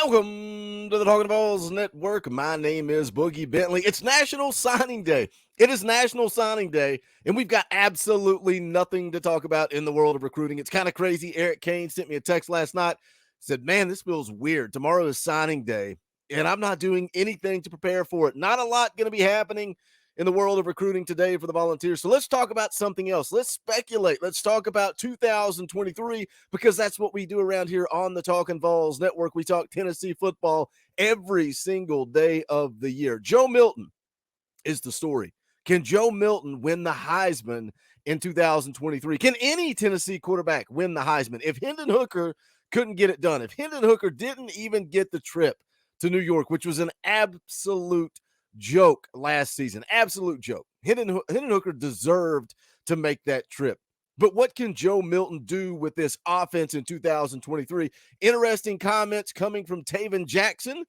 Welcome to the Talkin VAWLS Network. My name is Boogie Bentley. It's National Signing Day. It is National Signing Day, and we've got absolutely nothing to talk about in the world of recruiting. It's kind of crazy. Eric Kane sent me a text last night, said, man, this feels weird. Tomorrow is signing day, and I'm not doing anything to prepare for it. Not a lot going to be happening in the world of recruiting today for the Volunteers. So let's talk about something else. Let's speculate. Let's talk about 2023 because that's what we do around here on the Talkin VAWLS Network. We talk Tennessee football every single day of the year. Joe Milton is the story. Can Joe Milton win the Heisman in 2023? Can any Tennessee quarterback win the Heisman? If Hendon Hooker couldn't get it done, if Hendon Hooker didn't even get the trip to New York, which was an absolute joke last season, absolute joke. Hendon Hooker deserved to make that trip. But what can Joe Milton do with this offense in 2023? Interesting comments coming from Taven Jackson,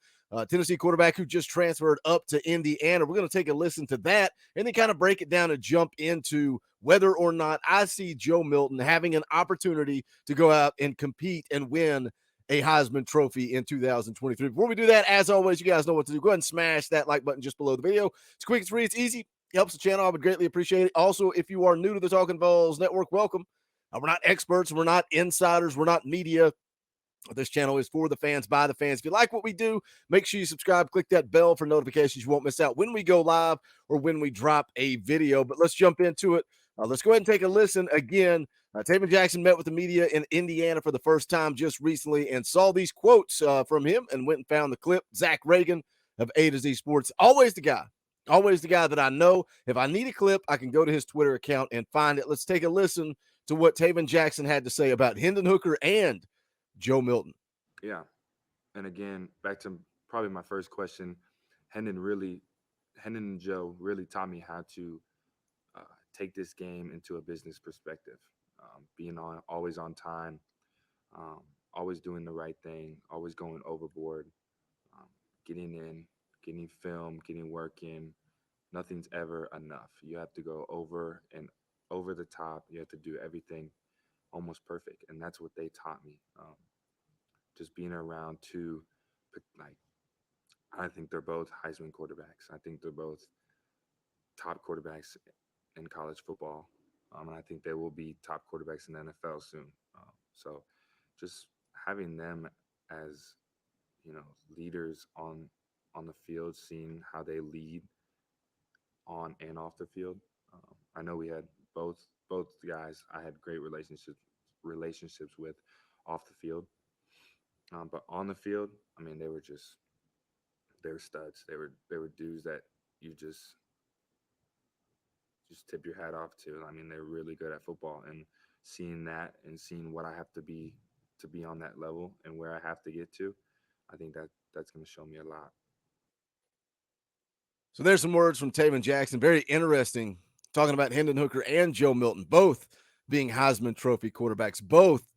Tennessee quarterback who just transferred up to Indiana. We're going to take a listen to that and then kind of break it down and jump into whether or not I see Joe Milton having an opportunity to go out and compete and win a Heisman Trophy in 2023. Before we do that, as always, you guys know what to do. Go ahead and smash that like button just below the video. It's quick, it's free, it's easy. It helps the channel. I would greatly appreciate it. Also, if you are new to the Talkin VAWLS Network, welcome. We're not experts. We're not insiders. We're not media. This channel is for the fans, by the fans. If you like what we do, make sure you subscribe. Click that bell for notifications. You won't miss out when we go live or when we drop a video. But let's jump into it. Let's go ahead and take a listen again. Taven Jackson met with the media in Indiana for the first time just recently and saw these quotes from him and went and found the clip. Zach Reagan of A to Z Sports, always the guy that I know. If I need a clip, I can go to his Twitter account and find it. Let's take a listen to what Taven Jackson had to say about Hendon Hooker and Joe Milton. Yeah. And again, back to probably my first question, Hendon and Joe really taught me how to take this game into a business perspective, being always on time, always doing the right thing, always going overboard, um, getting in, getting film, getting work in. Nothing's ever enough. You have to go over and over the top. You have to do everything almost perfect, and that's what they taught me. Just being around two, like, I think they're both Heisman quarterbacks. I think they're both top quarterbacks in college football, and I think they will be top quarterbacks in the NFL soon. So, just having them as leaders on the field, seeing how they lead on and off the field. I know we had both guys. I had great relationships with off the field, but on the field, I mean, they were studs. They were dudes that you just tip your hat off to. I mean, they're really good at football, and seeing that and seeing what I have to be on that level and where I have to get to, I think that's going to show me a lot. So there's some words from Taven Jackson. Very interesting, talking about Hendon Hooker and Joe Milton, both being Heisman Trophy quarterbacks, both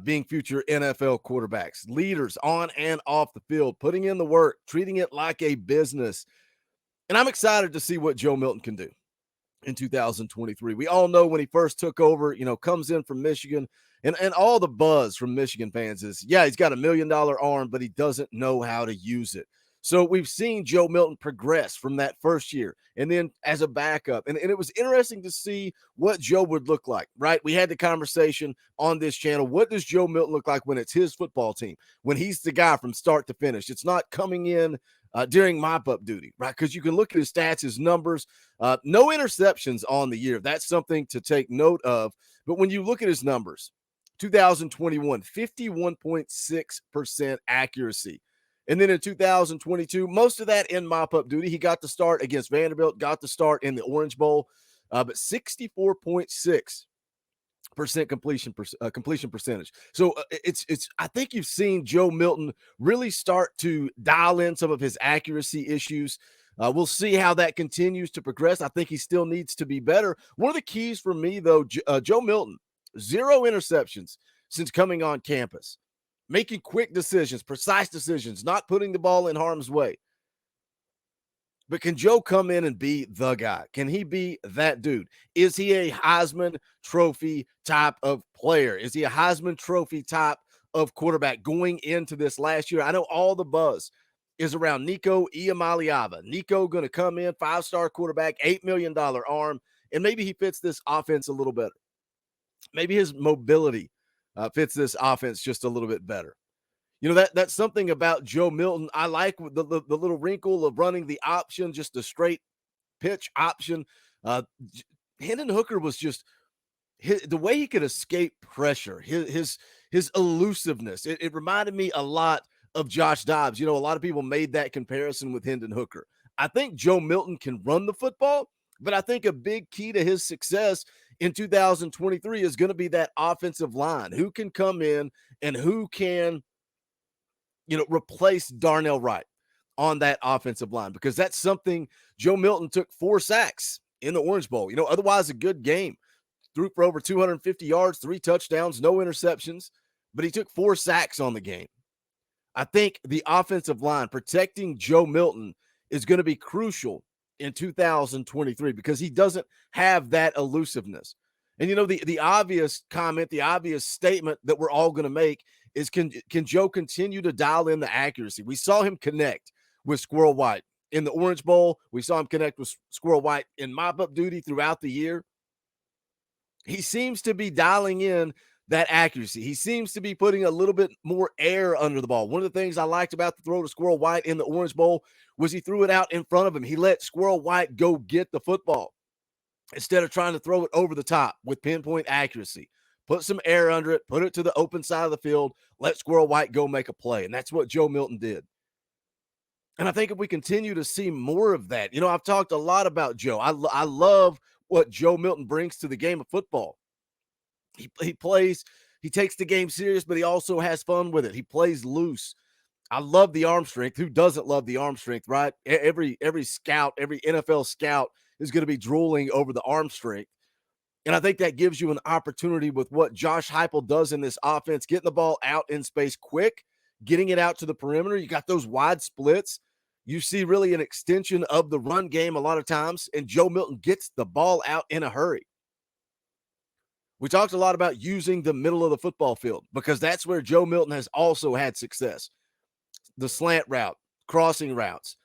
being future NFL quarterbacks, leaders on and off the field, putting in the work, treating it like a business. And I'm excited to see what Joe Milton can do in 2023. We all know when he first took over, comes in from Michigan, and all the buzz from Michigan fans is, yeah, he's got $1 million arm, but he doesn't know how to use it. So we've seen Joe Milton progress from that first year and then as a backup. And it was interesting to see what Joe would look like, right? We had the conversation on this channel. What does Joe Milton look like when it's his football team, when he's the guy from start to finish? It's not coming in during mop-up duty, right? Because you can look at his stats, his numbers, no interceptions on the year. That's something to take note of. But when you look at his numbers, 2021, 51.6% accuracy. And then in 2022, most of that in mop-up duty. He got to start against Vanderbilt, got to start in the Orange Bowl, but 64.6% completion percentage. So it's I think you've seen Joe Milton really start to dial in some of his accuracy issues. We'll see how that continues to progress. I think he still needs to be better. One of the keys for me, though, Joe Milton, 0 interceptions since coming on campus. Making quick decisions, precise decisions, not putting the ball in harm's way. But can Joe come in and be the guy? Can he be that dude? Is he a Heisman Trophy type of player? Is he a Heisman Trophy type of quarterback going into this last year. I know all the buzz is around Nico Iamaleava. Nico going to come in, 5-star quarterback, $8 million arm, and maybe he fits this offense a little better. Maybe his mobility fits this offense just a little bit better. That's something about Joe Milton. I like the little wrinkle of running the option, just a straight pitch option. Hendon Hooker was just the way he could escape pressure, his elusiveness. It reminded me a lot of Josh Dobbs. A lot of people made that comparison with Hendon Hooker. I think Joe Milton can run the football, but I think a big key to his success in 2023 is going to be that offensive line. Who can come in and who can, replace Darnell Wright on that offensive line? Because that's something Joe Milton took 4 sacks in the Orange Bowl. Otherwise a good game. Threw for over 250 yards, 3 touchdowns, no interceptions, but he took 4 sacks on the game. I think the offensive line protecting Joe Milton is going to be crucial in 2023 because he doesn't have that elusiveness. And, the obvious comment, the obvious statement that we're all going to make is can Joe continue to dial in the accuracy? We saw him connect with Squirrel White in the Orange Bowl. We saw him connect with Squirrel White in mop-up duty throughout the year. He seems to be dialing in that accuracy. He seems to be putting a little bit more air under the ball. One of the things I liked about the throw to Squirrel White in the Orange Bowl was he threw it out in front of him. He let Squirrel White go get the football instead of trying to throw it over the top with pinpoint accuracy. Put some air under it, put it to the open side of the field, let Squirrel White go make a play. And that's what Joe Milton did. And I think if we continue to see more of that, I've talked a lot about Joe. I love what Joe Milton brings to the game of football. He plays, he takes the game serious, but he also has fun with it. He plays loose. I love the arm strength. Who doesn't love the arm strength, right? Every scout, every NFL scout is going to be drooling over the arm strength. And I think that gives you an opportunity with what Josh Heupel does in this offense, getting the ball out in space quick, getting it out to the perimeter. You got those wide splits. You see really an extension of the run game a lot of times, and Joe Milton gets the ball out in a hurry. We talked a lot about using the middle of the football field because that's where Joe Milton has also had success. The slant route, crossing routes,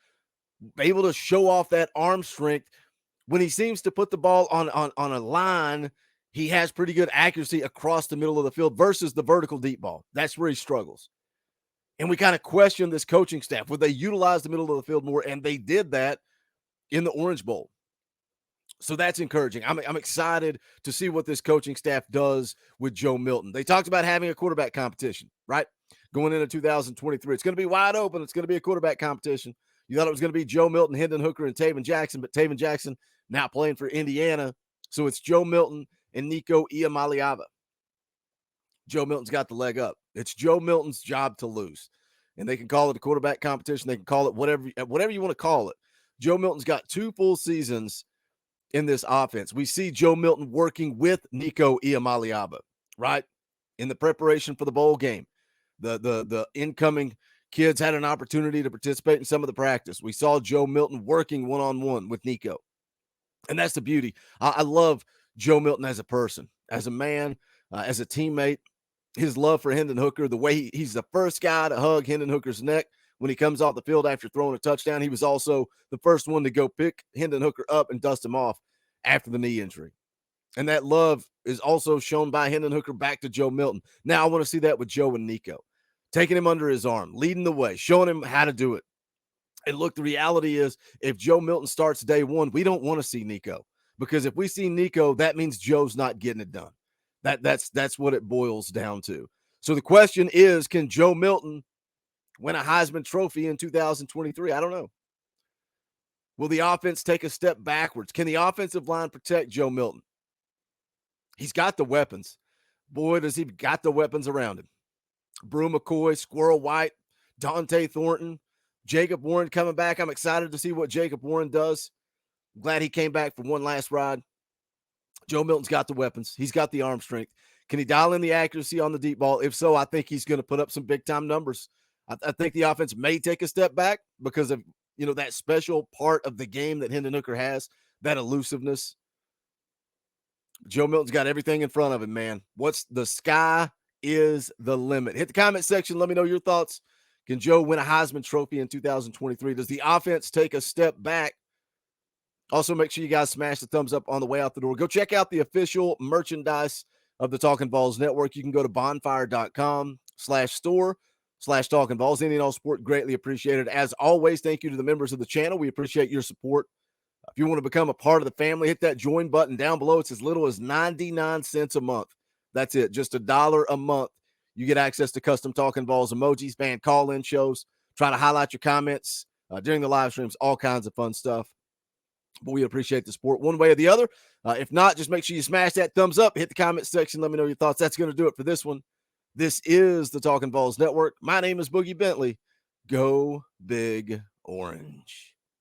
able to show off that arm strength. When he seems to put the ball on a line, he has pretty good accuracy across the middle of the field versus the vertical deep ball. That's where he struggles. And we kind of question this coaching staff. Would they utilize the middle of the field more? And they did that in the Orange Bowl. So that's encouraging. I'm excited to see what this coaching staff does with Joe Milton. They talked about having a quarterback competition, right? Going into 2023. It's going to be wide open. It's going to be a quarterback competition. You thought it was going to be Joe Milton, Hendon Hooker, and Taven Jackson, but Taven Jackson now playing for Indiana. So it's Joe Milton and Nico Iamaleava. Joe Milton's got the leg up. It's Joe Milton's job to lose. And they can call it a quarterback competition. They can call it whatever you want to call it. Joe Milton's got 2 full seasons in this offense. We see Joe Milton working with Nico Iamaleava, right? In the preparation for the bowl game. The incoming kids had an opportunity to participate in some of the practice. We saw Joe Milton working one-on-one with Nico. And that's the beauty. I love Joe Milton as a person, as a man, as a teammate. His love for Hendon Hooker, the way he's the first guy to hug Hendon Hooker's neck when he comes off the field after throwing a touchdown. He was also the first one to go pick Hendon Hooker up and dust him off after the knee injury. And that love is also shown by Hendon Hooker back to Joe Milton. Now I want to see that with Joe and Nico. Taking him under his arm, leading the way, showing him how to do it. And look, the reality is if Joe Milton starts day one, we don't want to see Nico. Because if we see Nico, that means Joe's not getting it done. That's what it boils down to. So the question is, can Joe Milton win a Heisman Trophy in 2023? I don't know. Will the offense take a step backwards? Can the offensive line protect Joe Milton? He's got the weapons. Boy, does he got the weapons around him. Brew McCoy, Squirrel White, Dante Thornton, Jacob Warren coming back. I'm excited to see what Jacob Warren does. I'm glad he came back for one last ride. Joe Milton's got the weapons. He's got the arm strength. Can he dial in the accuracy on the deep ball? If so, I think he's going to put up some big-time numbers. I think the offense may take a step back because of, that special part of the game that Hendon Hooker has, that elusiveness. Joe Milton's got everything in front of him, man. The sky is the limit. Hit the comment section. Let me know your thoughts. Can Joe win a Heisman Trophy in 2023? Does the offense take a step back? Also, make sure you guys smash the thumbs up on the way out the door. Go check out the official merchandise of the Talkin' VAWLS Network. You can go to bonfire.com/store/Talkin' VAWLS. Any and all support greatly appreciated. As always, thank you to the members of the channel. We appreciate your support. If you want to become a part of the family, hit that join button down below. It's as little as 99 cents a month. That's it, just $1 a month. You get access to custom Talkin' VAWLS emojis, fan call-in shows, try to highlight your comments during the live streams, all kinds of fun stuff. But we appreciate the support one way or the other. If not, just make sure you smash that thumbs up, hit the comment section, let me know your thoughts. That's going to do it for this one. This is the Talkin' VAWLS Network. My name is Boogie Bentley. Go Big Orange.